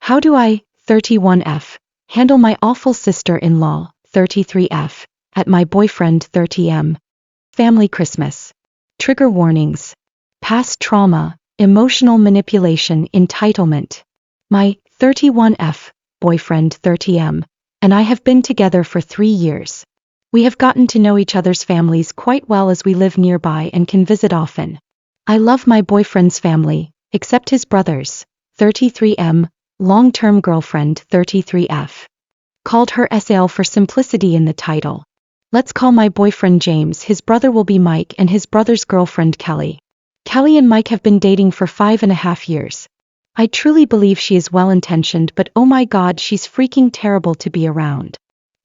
How do I, 31F, handle my awful sister-in-law, 33F, at my boyfriend 30M? Family Christmas. Trigger warnings. Past trauma, emotional manipulation, entitlement. My 31F, boyfriend 30M, and I have been together for 3 years. We have gotten to know each other's families quite well as we live nearby and can visit often. I love my boyfriend's family, except his brothers, 33M, long-term girlfriend 33F. Called her SL for simplicity in the title. Let's call my boyfriend James, his brother will be Mike, and his brother's girlfriend Kelly. Kelly and Mike have been dating for 5.5 years. I truly believe she is well-intentioned, but oh my god, she's freaking terrible to be around.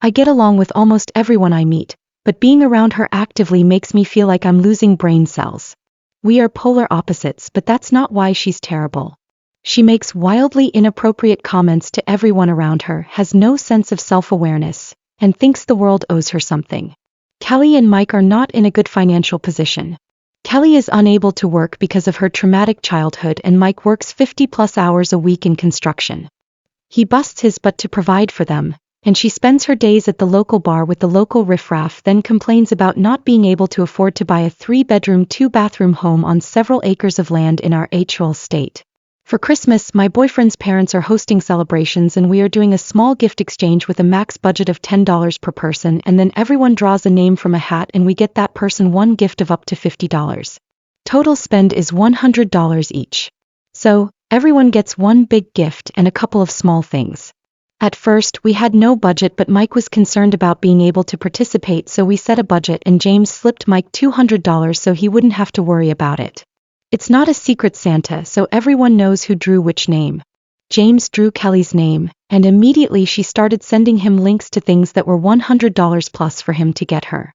I get along with almost everyone I meet, but being around her actively makes me feel like I'm losing brain cells. We are polar opposites, but that's not why she's terrible. She makes wildly inappropriate comments to everyone around her, has no sense of self-awareness, and thinks the world owes her something. Kelly and Mike are not in a good financial position. Kelly is unable to work because of her traumatic childhood, and Mike works 50+ hours a week in construction. He busts his butt to provide for them, and she spends her days at the local bar with the local riffraff, then complains about not being able to afford to buy a 3-bedroom, 2-bathroom home on several acres of land in our HL state. For Christmas, my boyfriend's parents are hosting celebrations, and we are doing a small gift exchange with a max budget of $10 per person, and then everyone draws a name from a hat and we get that person one gift of up to $50. Total spend is $100 each. So, everyone gets one big gift and a couple of small things. At first, we had no budget, but Mike was concerned about being able to participate, so we set a budget and James slipped Mike $200 so he wouldn't have to worry about it. It's not a secret Santa, so everyone knows who drew which name. James drew Kelly's name, and immediately she started sending him links to things that were $100 plus for him to get her.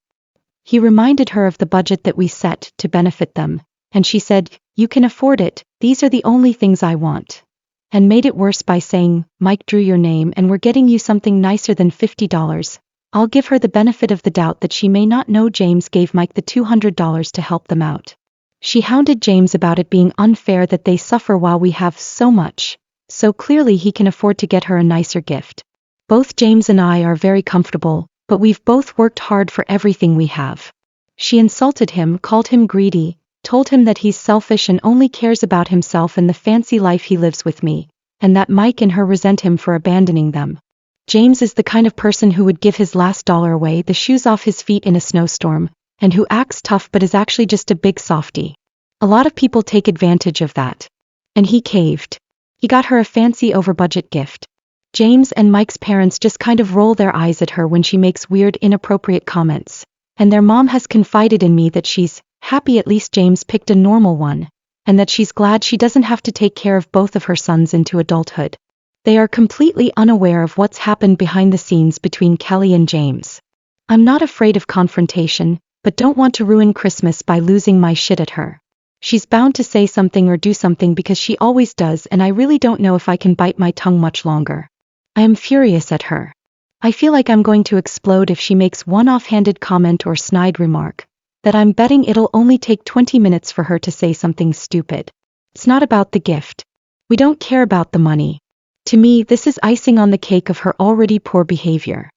He reminded her of the budget that we set to benefit them, and she said, "You can afford it, these are the only things I want." And made it worse by saying, "Mike drew your name and we're getting you something nicer than $50. I'll give her the benefit of the doubt that she may not know James gave Mike the $200 to help them out. She hounded James about it being unfair that they suffer while we have so much, so clearly he can afford to get her a nicer gift. Both James and I are very comfortable, but we've both worked hard for everything we have." She insulted him, called him greedy, told him that he's selfish and only cares about himself and the fancy life he lives with me, and that Mike and her resent him for abandoning them. James is the kind of person who would give his last dollar away, the shoes off his feet in a snowstorm, and who acts tough but is actually just a big softie. A lot of people take advantage of that. And he caved. He got her a fancy over-budget gift. James and Mike's parents just kind of roll their eyes at her when she makes weird, inappropriate comments. And their mom has confided in me that she's happy at least James picked a normal one, and that she's glad she doesn't have to take care of both of her sons into adulthood. They are completely unaware of what's happened behind the scenes between Kelly and James. I'm not afraid of confrontation, but don't want to ruin Christmas by losing my shit at her. She's bound to say something or do something because she always does, and I really don't know if I can bite my tongue much longer. I am furious at her. I feel like I'm going to explode if she makes one offhanded comment or snide remark, that I'm betting it'll only take 20 minutes for her to say something stupid. It's not about the gift. We don't care about the money. To me, this is icing on the cake of her already poor behavior.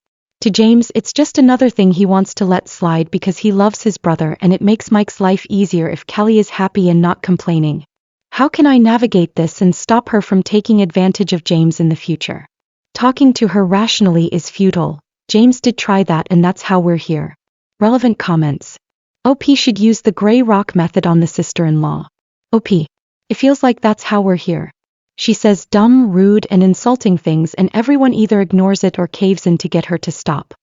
To James, it's just another thing he wants to let slide because he loves his brother, and it makes Mike's life easier if Kelly is happy and not complaining. How can I navigate this and stop her from taking advantage of James in the future? Talking to her rationally is futile. James did try that, and that's how we're here. Relevant comments. OP should use the gray rock method on the sister-in-law. OP. It feels like that's how we're here. She says dumb, rude, and insulting things, and everyone either ignores it or caves in to get her to stop.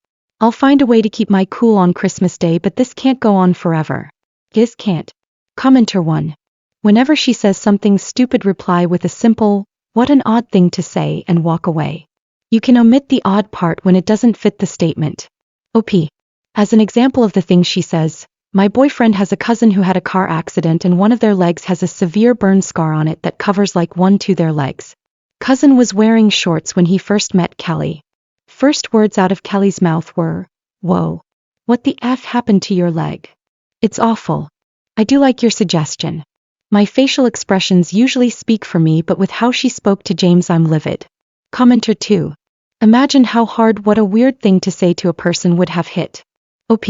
I'll find a way to keep my cool on Christmas Day, but this can't go on forever. This can't. Commenter 1. Whenever she says something stupid, reply with a simple, "What an odd thing to say," and walk away. You can omit the odd part when it doesn't fit the statement. OP. As an example of the things she says, my boyfriend has a cousin who had a car accident and one of their legs has a severe burn scar on it that covers like one to their legs. Cousin was wearing shorts when he first met Kelly. First words out of Kelly's mouth were, "Whoa. What the F happened to your leg?" It's awful. I do like your suggestion. My facial expressions usually speak for me, but with how she spoke to James, I'm livid. Commenter 2. Imagine how hard what a weird thing to say to a person would have hit. OP.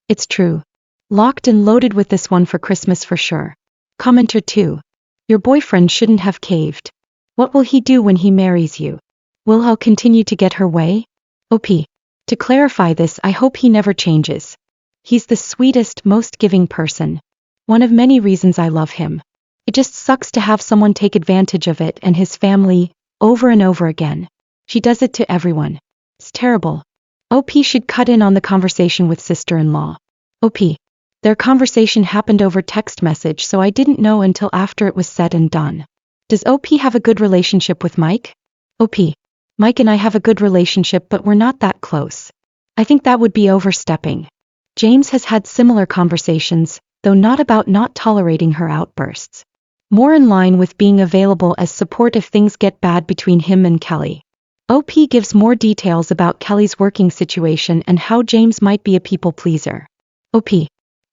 It's true. Locked and loaded with this one for Christmas for sure. Commenter 2. Your boyfriend shouldn't have caved. What will he do when he marries you? Will he continue to get her way? OP. To clarify this, I hope he never changes. He's the sweetest, most giving person. One of many reasons I love him. It just sucks to have someone take advantage of it and his family, over and over again. She does it to everyone. It's terrible. OP should cut in on the conversation with sister-in-law. OP. Their conversation happened over text message, so I didn't know until after it was said and done. Does OP have a good relationship with Mike? OP. Mike and I have a good relationship, but we're not that close. I think that would be overstepping. James has had similar conversations, though not about not tolerating her outbursts. More in line with being available as support if things get bad between him and Kelly. OP gives more details about Kelly's working situation and how James might be a people pleaser. OP.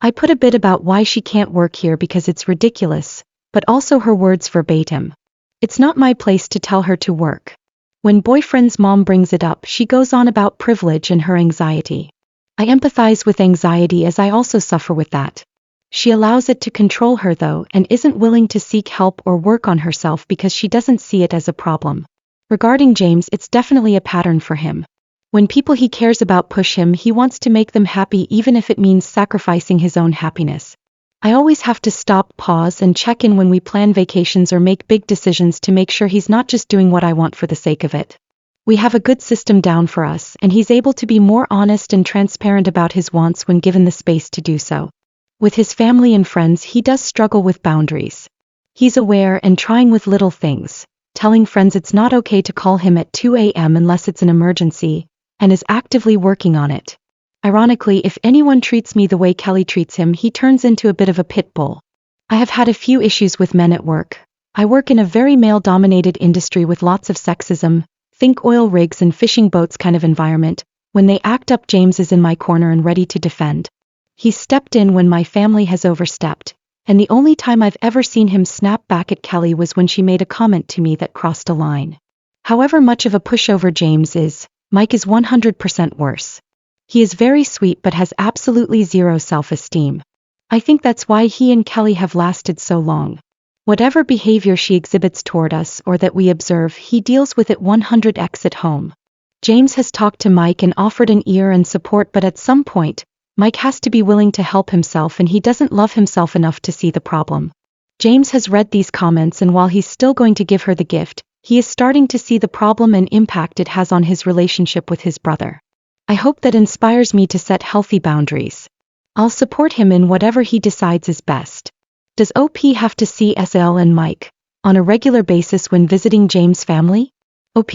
I put a bit about why she can't work here because it's ridiculous, but also her words verbatim. It's not my place to tell her to work. When boyfriend's mom brings it up, she goes on about privilege and her anxiety. I empathize with anxiety as I also suffer with that. She allows it to control her though and isn't willing to seek help or work on herself because she doesn't see it as a problem. Regarding James, it's definitely a pattern for him. When people he cares about push him, he wants to make them happy even if it means sacrificing his own happiness. I always have to stop, pause, and check in when we plan vacations or make big decisions to make sure he's not just doing what I want for the sake of it. We have a good system down for us, and he's able to be more honest and transparent about his wants when given the space to do so. With his family and friends, he does struggle with boundaries. He's aware and trying with little things, telling friends it's not okay to call him at 2 a.m. unless it's an emergency, and is actively working on it. Ironically, if anyone treats me the way Kelly treats him, he turns into a bit of a pit bull. I have had a few issues with men at work. I work in a very male-dominated industry with lots of sexism, think oil rigs and fishing boats kind of environment. When they act up, James is in my corner and ready to defend. He stepped in when my family has overstepped, and the only time I've ever seen him snap back at Kelly was when she made a comment to me that crossed a line. However much of a pushover James is, Mike is 100% worse. He is very sweet but has absolutely zero self-esteem. I think that's why he and Kelly have lasted so long. Whatever behavior she exhibits toward us or that we observe, he deals with it 100x at home. James has talked to Mike and offered an ear and support, but at some point, Mike has to be willing to help himself, and he doesn't love himself enough to see the problem. James has read these comments, and while he's still going to give her the gift, he is starting to see the problem and impact it has on his relationship with his brother. I hope that inspires me to set healthy boundaries. I'll support him in whatever he decides is best. Does OP have to see SL and Mike on a regular basis when visiting James' family? OP.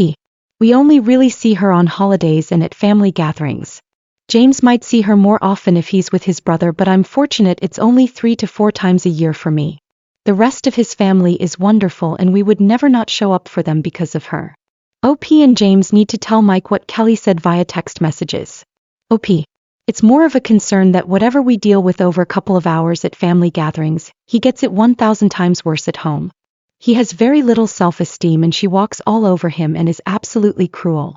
We only really see her on holidays and at family gatherings. James might see her more often if he's with his brother, but I'm fortunate it's only 3 to 4 times a year for me. The rest of his family is wonderful and we would never not show up for them because of her. OP and James need to tell Mike what Kelly said via text messages. OP. It's more of a concern that whatever we deal with over a couple of hours at family gatherings, he gets it 1,000 times worse at home. He has very little self-esteem and she walks all over him and is absolutely cruel.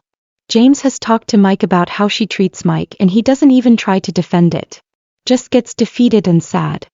James has talked to Mike about how she treats Mike and he doesn't even try to defend it. Just gets defeated and sad.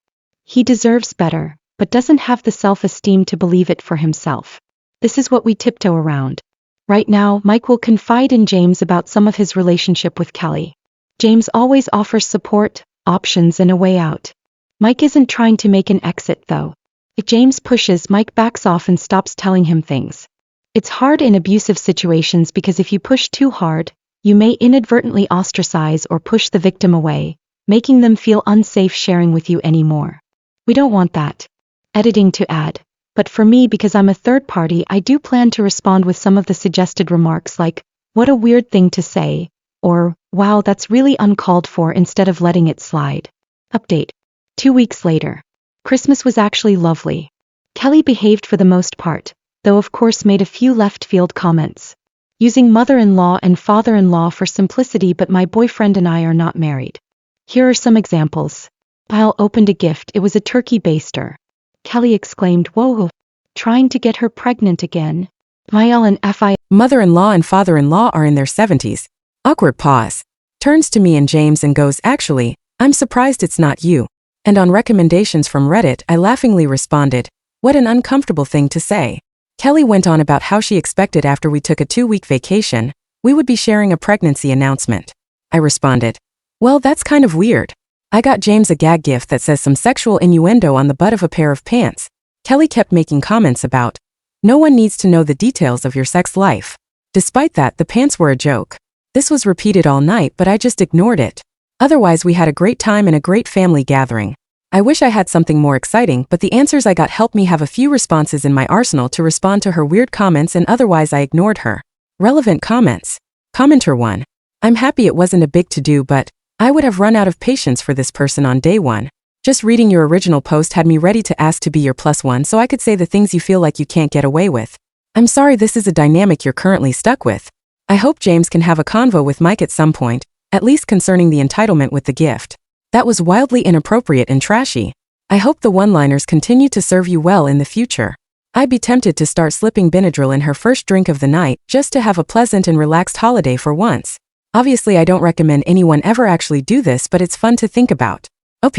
He deserves better, but doesn't have the self-esteem to believe it for himself. This is what we tiptoe around. Right now, Mike will confide in James about some of his relationship with Kelly. James always offers support, options, and a way out. Mike isn't trying to make an exit though. If James pushes, Mike backs off and stops telling him things. It's hard in abusive situations because if you push too hard, you may inadvertently ostracize or push the victim away, making them feel unsafe sharing with you anymore. We don't want that. Editing to add. But for me, because I'm a third party, I do plan to respond with some of the suggested remarks like, "What a weird thing to say," or, "Wow, that's really uncalled for," instead of letting it slide. Update. 2 weeks later. Christmas was actually lovely. Kelly behaved for the most part, though of course made a few left-field comments. Using mother-in-law and father-in-law for simplicity, but my boyfriend and I are not married. Here are some examples. Kyle opened a gift. It was a turkey baster. Kelly exclaimed, "Whoa, trying to get her pregnant again?" Mael and FI. Mother-in-law and father-in-law are in their 70s. Awkward pause. Turns to me and James and goes, actually, I'm surprised it's not you. And on recommendations from Reddit, I laughingly responded, what an uncomfortable thing to say. Kelly went on about how she expected after we took a 2-week vacation, we would be sharing a pregnancy announcement. I responded, well, that's kind of weird. I got James a gag gift that says some sexual innuendo on the butt of a pair of pants. Kelly kept making comments about, no one needs to know the details of your sex life. Despite that, the pants were a joke. This was repeated all night, but I just ignored it. Otherwise, we had a great time and a great family gathering. I wish I had something more exciting, but the answers I got helped me have a few responses in my arsenal to respond to her weird comments, and otherwise I ignored her. Relevant comments. Commenter 1. I'm happy it wasn't a big to-do, but I would have run out of patience for this person on day 1. Just reading your original post had me ready to ask to be your +1 so I could say the things you feel like you can't get away with. I'm sorry this is a dynamic you're currently stuck with. I hope James can have a convo with Mike at some point, at least concerning the entitlement with the gift. That was wildly inappropriate and trashy. I hope the one-liners continue to serve you well in the future. I'd be tempted to start slipping Benadryl in her first drink of the night just to have a pleasant and relaxed holiday for once. Obviously, I don't recommend anyone ever actually do this, but it's fun to think about. OP.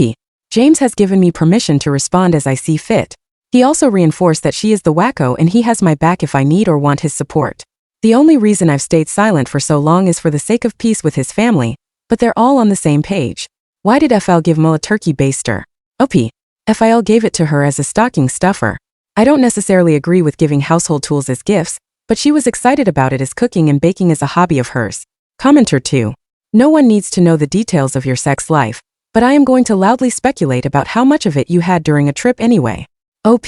James has given me permission to respond as I see fit. He also reinforced that she is the wacko and he has my back if I need or want his support. The only reason I've stayed silent for so long is for the sake of peace with his family, but they're all on the same page. Why did FL give Mo a turkey baster? OP. FIL gave it to her as a stocking stuffer. I don't necessarily agree with giving household tools as gifts, but she was excited about it as cooking and baking is a hobby of hers. Commenter 2. No one needs to know the details of your sex life, but I am going to loudly speculate about how much of it you had during a trip anyway. OP.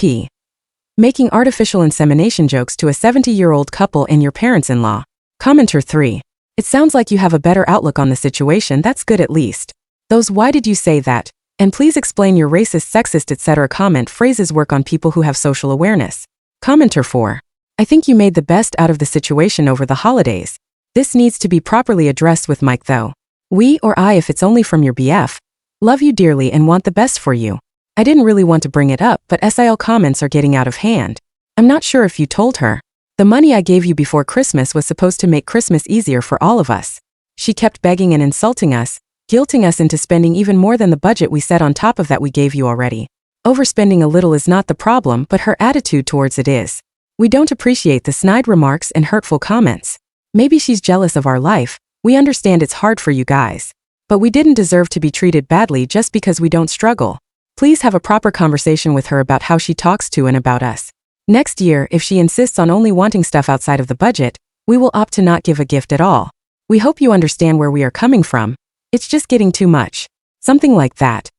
Making artificial insemination jokes to a 70-year-old couple and your parents-in-law. Commenter 3. It sounds like you have a better outlook on the situation, that's good at least. Those why did you say that? And please explain your racist, sexist, etc. comment phrases work on people who have social awareness. Commenter 4. I think you made the best out of the situation over the holidays. This needs to be properly addressed with Mike though. We or I, if it's only from your BF, love you dearly and want the best for you. I didn't really want to bring it up, but SIL comments are getting out of hand. I'm not sure if you told her. The money I gave you before Christmas was supposed to make Christmas easier for all of us. She kept begging and insulting us, guilting us into spending even more than the budget we set on top of that we gave you already. Overspending a little is not the problem, but her attitude towards it is. We don't appreciate the snide remarks and hurtful comments. Maybe she's jealous of our life. We understand it's hard for you guys. But we didn't deserve to be treated badly just because we don't struggle. Please have a proper conversation with her about how she talks to and about us. Next year, if she insists on only wanting stuff outside of the budget, we will opt to not give a gift at all. We hope you understand where we are coming from. It's just getting too much. Something like that.